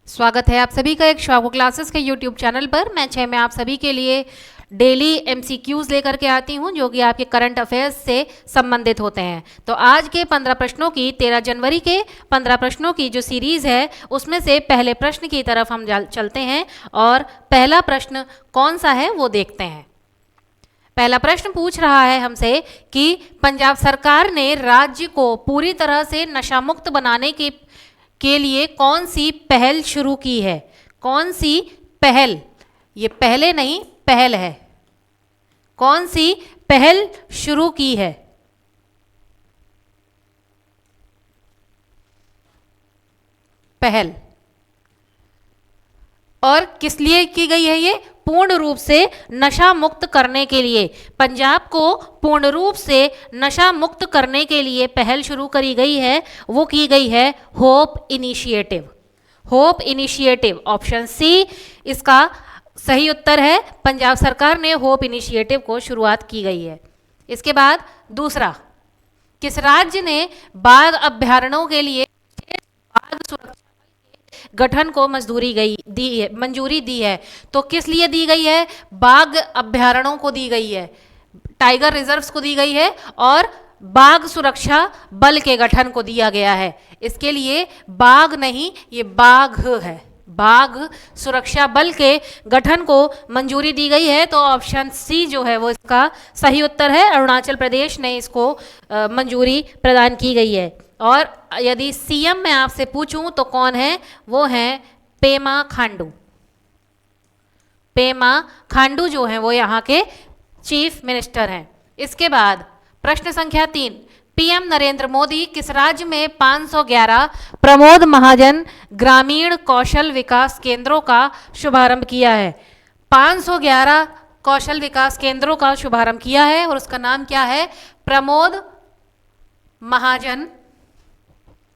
स्वागत है आप सभी का एक श्वागो क्लासेस के यूट्यूब चैनल पर। मैं 6 में आप सभी के लिए डेली एमसीक्यूज लेकर के आती हूं जो कि आपके करंट अफेयर्स से संबंधित होते हैं। तो आज के 15 प्रश्नों की 13 जनवरी के 15 प्रश्नों की जो सीरीज है उसमें से पहले प्रश्न की तरफ हम चलते हैं और पहला प्रश्न कौन सा है वो देखते हैं। पहला प्रश्न पूछ रहा है हमसे कि पंजाब सरकार ने राज्य को पूरी तरह से नशा मुक्त बनाने के लिए कौन सी पहल शुरू की है। कौन सी पहल, ये पहले नहीं पहल है, कौन सी पहल शुरू की है। पहल, और किस लिए की गई है? ये पूर्ण रूप से नशा मुक्त करने के लिए, पंजाब को पूर्ण रूप से नशा मुक्त करने के लिए पहल शुरू करी गई है। वो की गई है hope initiative. Hope initiative, option C इसका सही उत्तर है। पंजाब सरकार ने होप इनिशिएटिव को शुरुआत की गई है। इसके बाद दूसरा, किस राज्य ने बाघ अभ्यारण्यों के लिए बाघ सुरक्षा गठन को मंजूरी दी है? तो किस लिए दी गई है? बाघ अभ्यारण्यों को दी गई है, टाइगर रिजर्व्स को दी गई है और बाघ सुरक्षा बल के गठन को दिया गया है। इसके लिए बाघ नहीं, ये बाघ है। बाघ सुरक्षा बल के गठन को मंजूरी दी गई है। तो ऑप्शन सी जो है वो इसका सही उत्तर है। अरुणाचल प्रदेश ने इसको मंजूरी प्रदान की गई है। और यदि सीएम मैं आपसे पूछूं तो कौन है? वो है पेमा खांडू। पेमा खांडू जो है वो यहाँ के चीफ मिनिस्टर हैं। इसके बाद प्रश्न संख्या 3, पीएम नरेंद्र मोदी किस राज्य में 511 प्रमोद महाजन ग्रामीण कौशल विकास केंद्रों का शुभारंभ किया है? 511 कौशल विकास केंद्रों का शुभारंभ किया है और उसका नाम क्या है? प्रमोद महाजन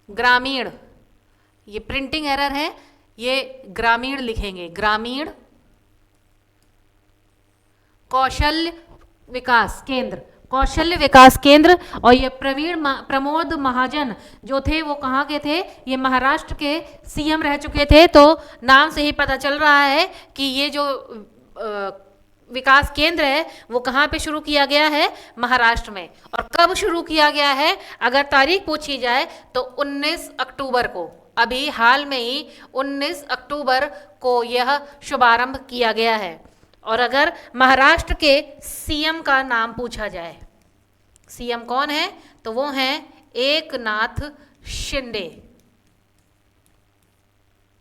ग्रामीण, ये प्रिंटिंग एरर है, ये ग्रामीण लिखेंगे, ग्रामीण कौशल्य विकास केंद्र, कौशल्य विकास केंद्र। और ये प्रमोद महाजन जो थे वो कहाँ के थे? ये महाराष्ट्र के सीएम रह चुके थे। तो नाम से ही पता चल रहा है कि ये जो विकास केंद्र है वो कहाँ पे शुरू किया गया है? महाराष्ट्र में। और कब शुरू किया गया है अगर तारीख पूछी जाए तो 19 अक्टूबर को, अभी हाल में ही 19 अक्टूबर को यह शुभारंभ किया गया है। और अगर महाराष्ट्र के सीएम का नाम पूछा जाए, सीएम कौन है? तो वो हैं एकनाथ शिंदे।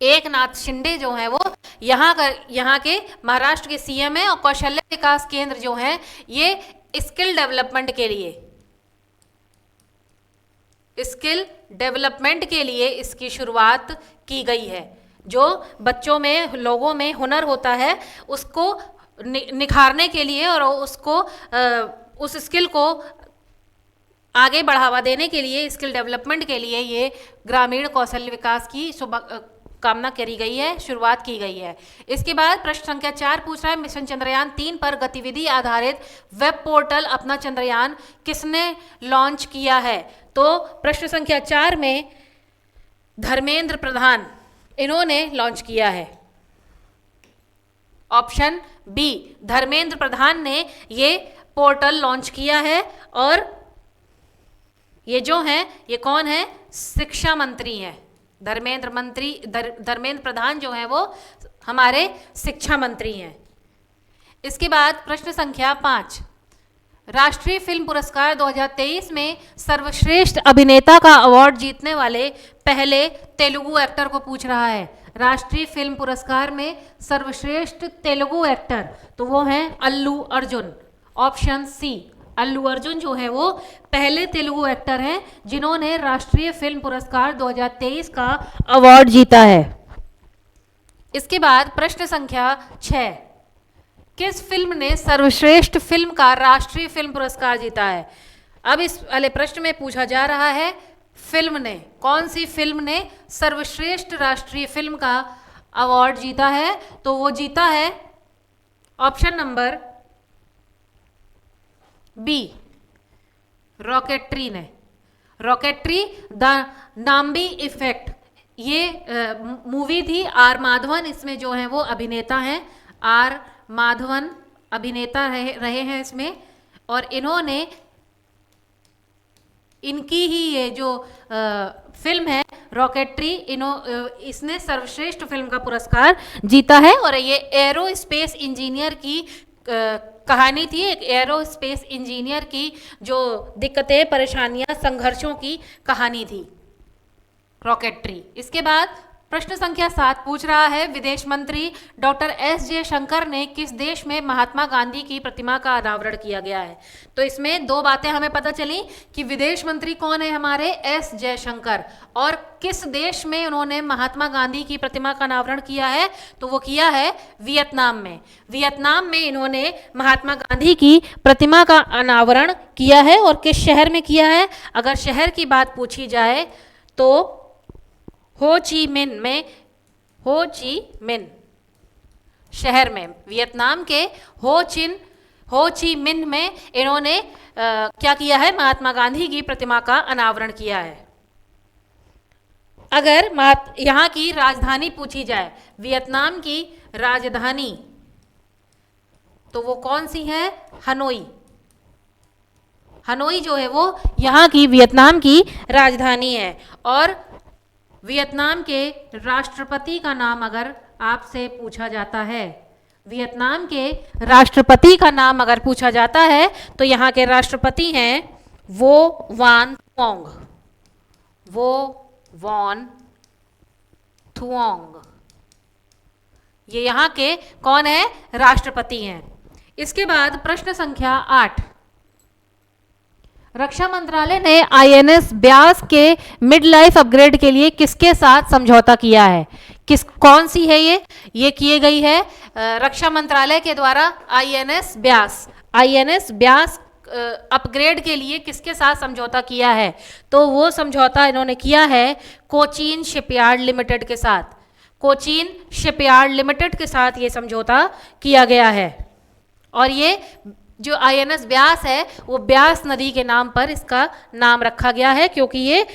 एकनाथ शिंदे जो है वो यहाँ के महाराष्ट्र के सीएम है। और कौशल्य विकास केंद्र जो है ये स्किल डेवलपमेंट के लिए, स्किल डेवलपमेंट के लिए इसकी शुरुआत की गई है। जो बच्चों में, लोगों में हुनर होता है उसको निखारने के लिए और उसको उस स्किल को आगे बढ़ावा देने के लिए, स्किल डेवलपमेंट के लिए ये ग्रामीण कौशल विकास की कामना करी गई है, शुरुआत की गई है। इसके बाद प्रश्न संख्या 4 पूछ रहा है, मिशन चंद्रयान 3 पर गतिविधि आधारित वेब पोर्टल अपना चंद्रयान किसने लॉन्च किया है? तो प्रश्न संख्या 4 में धर्मेंद्र प्रधान, इन्होंने लॉन्च किया है। ऑप्शन बी, धर्मेंद्र प्रधान ने ये पोर्टल लॉन्च किया है। और ये जो है ये कौन है? शिक्षा मंत्री हैं। धर्मेंद्र प्रधान जो है वो हमारे शिक्षा मंत्री हैं। इसके बाद प्रश्न संख्या 5, राष्ट्रीय फिल्म पुरस्कार 2023 में सर्वश्रेष्ठ अभिनेता का अवार्ड जीतने वाले पहले तेलुगु एक्टर को पूछ रहा है। राष्ट्रीय फिल्म पुरस्कार में सर्वश्रेष्ठ तेलुगु एक्टर, तो वो हैं अल्लू अर्जुन। ऑप्शन सी, अल्लू अर्जुन जो है वो पहले तेलुगु एक्टर हैं जिन्होंने राष्ट्रीय फिल्म पुरस्कार 2023 का अवार्ड जीता है। इसके बाद प्रश्न संख्या 6, किस फिल्म ने सर्वश्रेष्ठ फिल्म का राष्ट्रीय फिल्म पुरस्कार जीता है? अब इस वाले प्रश्न में पूछा जा रहा है फिल्म ने, कौन सी फिल्म ने सर्वश्रेष्ठ राष्ट्रीय फिल्म का अवार्ड जीता है? तो वो जीता है ऑप्शन नंबर बी, रॉकेट्री ने। रॉकेट्री द नाम्बी इफेक्ट, ये मूवी थी आर माधवन, इसमें जो है वो अभिनेता हैं, आर माधवन अभिनेता रहे हैं इसमें, और इन्होंने इनकी ही ये जो फिल्म है रॉकेटरी, इसने सर्वश्रेष्ठ फिल्म का पुरस्कार जीता है। और ये एरोस्पेस इंजीनियर की कहानी थी, एक एरोस्पेस इंजीनियर की जो दिक्कतें, परेशानियां, संघर्षों की कहानी थी रॉकेटरी। इसके बाद प्रश्न संख्या 7 पूछ रहा है, विदेश मंत्री डॉक्टर एस जयशंकर ने किस देश में महात्मा गांधी की प्रतिमा का अनावरण किया गया है। तो इसमें दो बातें हमें पता चली कि विदेश मंत्री कौन है हमारे, एस जयशंकर, और किस देश में उन्होंने महात्मा गांधी की प्रतिमा का अनावरण किया है, तो वो किया है वियतनाम में। वियतनाम में इन्होंने महात्मा गांधी की प्रतिमा का अनावरण किया है, और किस शहर में किया है। अगर शहर की बात पूछी जाए तो हो ची मिन में, हो ची मिन शहर में, वियतनाम के हो ची मिन में इन्होंने क्या किया है, महात्मा गांधी की प्रतिमा का अनावरण किया है। अगर यहाँ की राजधानी पूछी जाए, वियतनाम की राजधानी, तो वो कौन सी है, हनोई। हनोई जो है वो यहाँ की वियतनाम की राजधानी है। और वियतनाम के राष्ट्रपति का नाम अगर आपसे पूछा जाता है, वियतनाम के राष्ट्रपति का नाम अगर पूछा जाता है, तो यहाँ के राष्ट्रपति हैं वो वान थुओंग, वो वॉन थुओंग, ये यहाँ के कौन है, राष्ट्रपति हैं। इसके बाद प्रश्न संख्या 8, रक्षा मंत्रालय ने आईएनएस ब्यास के मिड लाइफ अपग्रेड के लिए किसके साथ समझौता किया है। कौन सी है ये किए गई है रक्षा मंत्रालय के द्वारा आईएनएस ब्यास अपग्रेड के लिए किसके साथ समझौता किया है। तो वो समझौता इन्होंने किया है कोचीन शिपयार्ड लिमिटेड के साथ। कोचीन शिपयार्ड लिमिटेड के साथ ये समझौता किया गया है। और ये जो आईएनएस ब्यास है वो ब्यास नदी के नाम पर इसका नाम रखा गया है, क्योंकि ये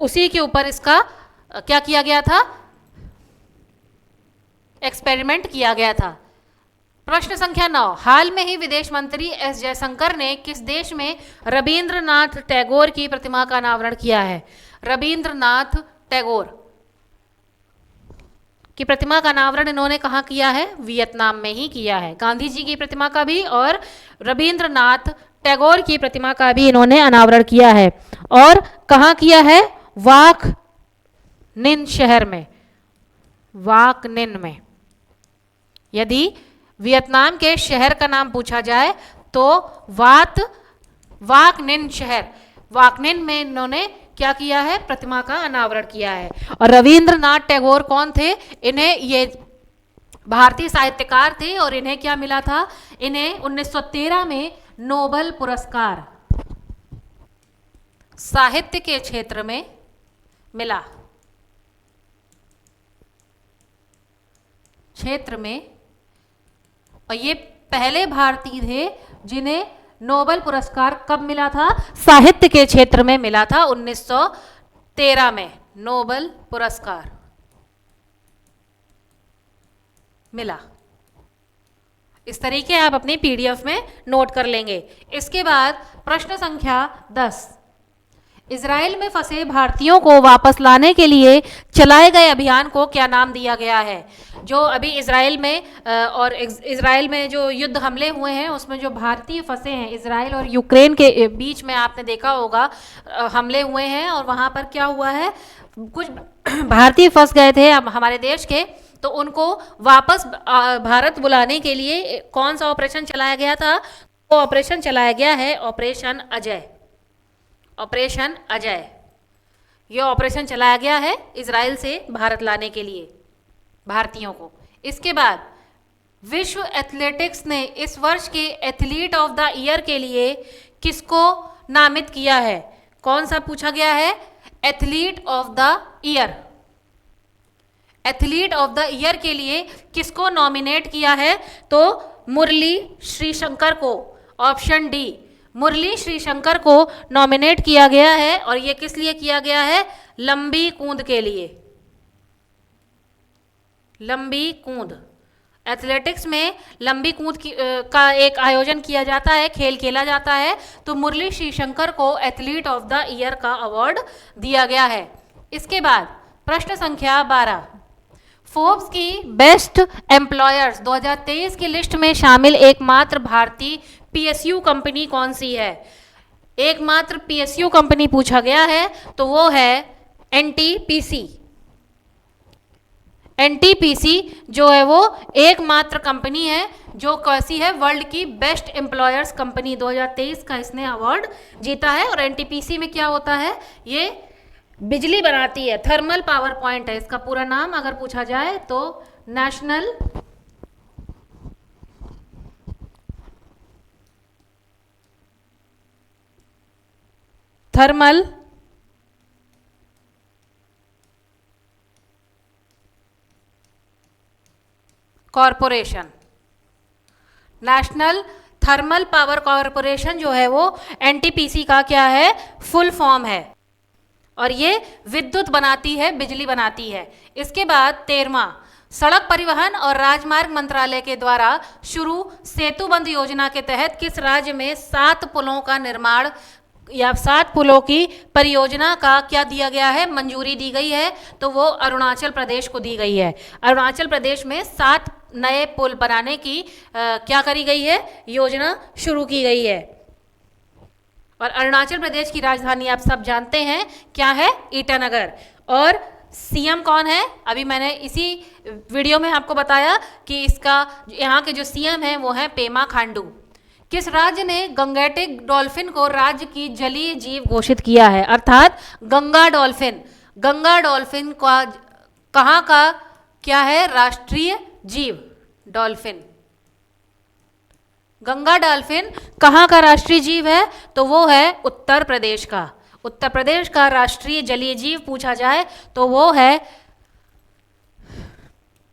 उसी के ऊपर इसका क्या किया गया था, एक्सपेरिमेंट किया गया था। प्रश्न संख्या 9, हाल में ही विदेश मंत्री एस जयशंकर ने किस देश में रविंद्रनाथ टैगोर की प्रतिमा का अनावरण किया है। रविंद्रनाथ टैगोर की प्रतिमा का अनावरण इन्होंने कहाँ किया है, वियतनाम में ही किया है। गांधी जी की प्रतिमा का भी और रविंद्रनाथ टैगोर की प्रतिमा का भी इन्होंने अनावरण किया है। और कहाँ किया है, वाक निन शहर में, वाक निन में। यदि वियतनाम के शहर का नाम पूछा जाए तो वाक निन शहर, वाक निन में इन्होंने क्या किया है, प्रतिमा का अनावरण किया है। और रविंद्रनाथ टैगोर कौन थे, इन्हें ये भारतीय साहित्यकार थे और इन्हें क्या मिला था, इन्हें 1913 में नोबेल पुरस्कार साहित्य के क्षेत्र में मिला, क्षेत्र में। और ये पहले भारतीय थे जिन्हें नोबेल पुरस्कार कब मिला था, साहित्य के क्षेत्र में मिला था 1913 में नोबेल पुरस्कार मिला। इस तरीके आप अपनी पीडीएफ में नोट कर लेंगे। इसके बाद प्रश्न संख्या 10, इजराइल में फंसे भारतीयों को वापस लाने के लिए चलाए गए अभियान को क्या नाम दिया गया है। जो अभी इजराइल में जो युद्ध हमले हुए हैं उसमें जो भारतीय फंसे हैं, इजराइल और यूक्रेन के बीच में आपने देखा होगा हमले हुए हैं, और वहाँ पर क्या हुआ है, कुछ भारतीय फंस गए थे हमारे देश के, तो उनको वापस भारत बुलाने के लिए कौन सा ऑपरेशन चलाया गया था, वो ऑपरेशन चलाया गया है ऑपरेशन अजय। ऑपरेशन अजय, ये ऑपरेशन चलाया गया है इजराइल से भारत लाने के लिए भारतीयों को। इसके बाद विश्व एथलेटिक्स ने इस वर्ष के एथलीट ऑफ द ईयर के लिए किसको नामित किया है। कौन सा पूछा गया है, athlete of the year. Athlete of the year के लिए किसको नॉमिनेट किया है, तो मुरली श्रीशंकर को, ऑप्शन डी, मुरली श्रीशंकर को नॉमिनेट किया गया है। और ये किस लिए किया गया है, लंबी कूद के लिए। लंबी कूद, एथलेटिक्स में लंबी कूद का एक आयोजन किया जाता है, खेल खेला जाता है, तो मुरली श्रीशंकर को एथलीट ऑफ द ईयर का अवार्ड दिया गया है। इसके बाद प्रश्न संख्या 12, फोर्ब्स की बेस्ट एम्प्लॉयर्स 2023 की लिस्ट में शामिल एकमात्र भारतीय पीएसयू कंपनी कौन सी है? एकमात्र पीएसयू कंपनी पूछा गया है तो वो है एनटीपीसी। एनटीपीसी जो है वो एकमात्र कंपनी है जो कैसी है, वर्ल्ड की बेस्ट एम्प्लॉयर्स कंपनी 2023 का इसने अवार्ड जीता है। और एनटीपीसी में क्या होता है, ये बिजली बनाती है, थर्मल पावर पॉइंट है इसका पूरा नाम अगर पूछा जाए तो, national thermal corporation. National thermal power corporation जो है वो एनटीपीसी का क्या है, फुल फॉर्म है, और ये विद्युत बनाती है, बिजली बनाती है। इसके बाद 13वां, सड़क परिवहन और राजमार्ग मंत्रालय के द्वारा शुरू सेतुबंध योजना के तहत किस राज्य में 7 पुलों का निर्माण या 7 पुलों की परियोजना का क्या दिया गया है, मंजूरी दी गई है? तो वो अरुणाचल प्रदेश को दी गई है। अरुणाचल प्रदेश में 7 नए पुल बनाने की क्या करी गई है, योजना शुरू की गई है। और अरुणाचल प्रदेश की राजधानी आप सब जानते हैं क्या है, ईटानगर। और सीएम कौन है, अभी मैंने इसी वीडियो में आपको बताया कि इसका यहाँ के जो सीएम हैं वो हैं पेमा खांडू। किस राज्य ने गंगेटिक डॉल्फिन को राज्य की जलीय जीव घोषित किया है? अर्थात गंगा डॉल्फिन, गंगा डॉल्फिन का कहाँ का क्या है, राष्ट्रीय जीव डॉल्फिन। गंगा डॉल्फिन कहाँ का राष्ट्रीय जीव है? तो वो है उत्तर प्रदेश का। उत्तर प्रदेश का राष्ट्रीय जलीय जीव पूछा जाए तो वो है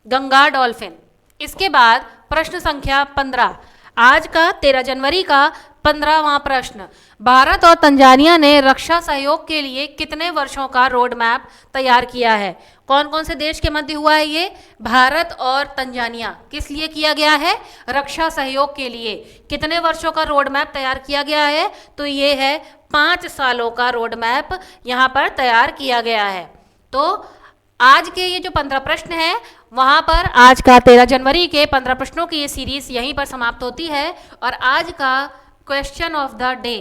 गंगा डॉल्फिन। इसके बाद प्रश्न संख्या 15, आज का 13 जनवरी का 15वां प्रश्न, भारत और तंजानिया ने रक्षा सहयोग के लिए कितने वर्षों का रोड मैप तैयार किया है? कौन कौन से देश के मध्य हुआ है ये? भारत और तंजानिया। किस लिए किया गया है? रक्षा सहयोग के लिए। कितने वर्षों का रोड मैप तैयार किया गया है? तो ये है 5 सालों का रोड मैप यहाँ पर तैयार किया गया है। तो आज के ये जो 15 प्रश्न हैं वहाँ पर आज का 13 जनवरी के 15 प्रश्नों की ये सीरीज यहीं पर समाप्त होती है। और आज का क्वेश्चन ऑफ द डे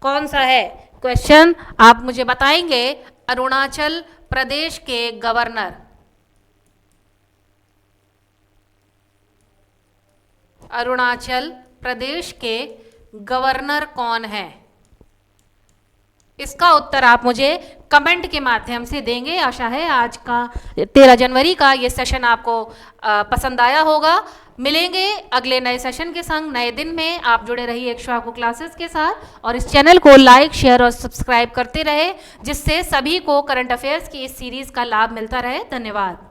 कौन सा है? क्वेश्चन आप मुझे बताएंगे, अरुणाचल प्रदेश के गवर्नर, अरुणाचल प्रदेश के गवर्नर कौन है? इसका उत्तर आप मुझे कमेंट के माध्यम से देंगे। आशा है आज का 13 जनवरी का ये सेशन आपको पसंद आया होगा। मिलेंगे अगले नए सेशन के संग नए दिन में। आप जुड़े रहिए इक्ष्वाकु क्लासेस के साथ और इस चैनल को लाइक, शेयर और सब्सक्राइब करते रहे, जिससे सभी को करंट अफेयर्स की इस सीरीज का लाभ मिलता रहे। धन्यवाद।